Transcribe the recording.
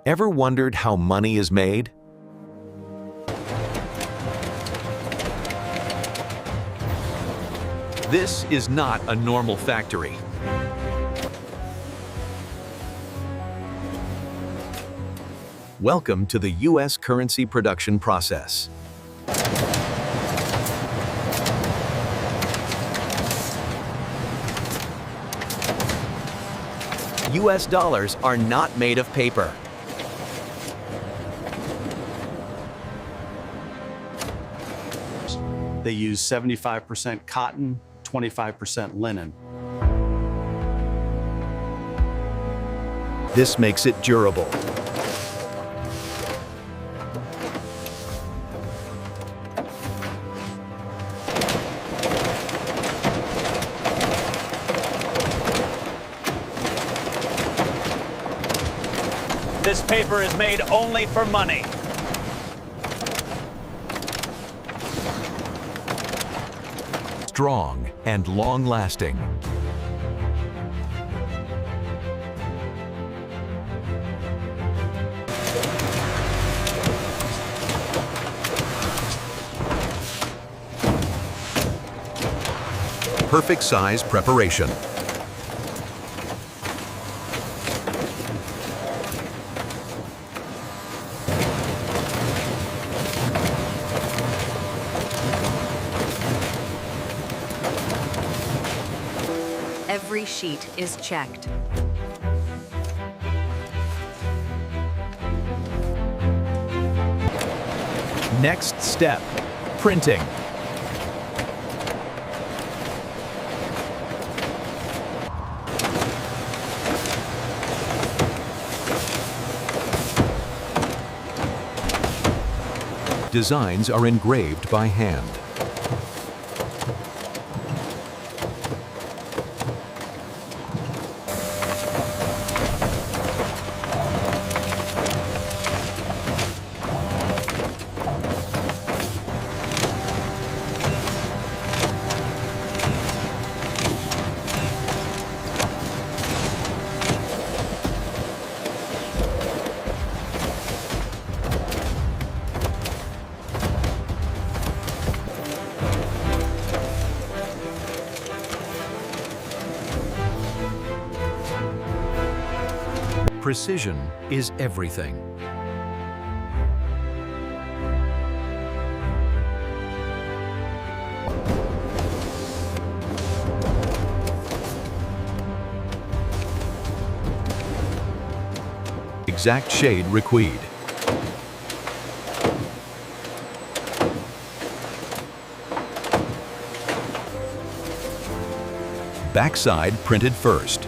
Ever wondered how money is made? This is not a normal factory. Welcome to the U.S. currency production process. U.S. dollars are not made of paper. They use 75% cotton, 25% linen. This makes it durable. This paper is made only for money. Strong and long-lasting. Perfect size preparation. Every sheet is checked. Next step, printing. Designs are engraved by hand. Precision is everything. Exact shade required. Backside printed first.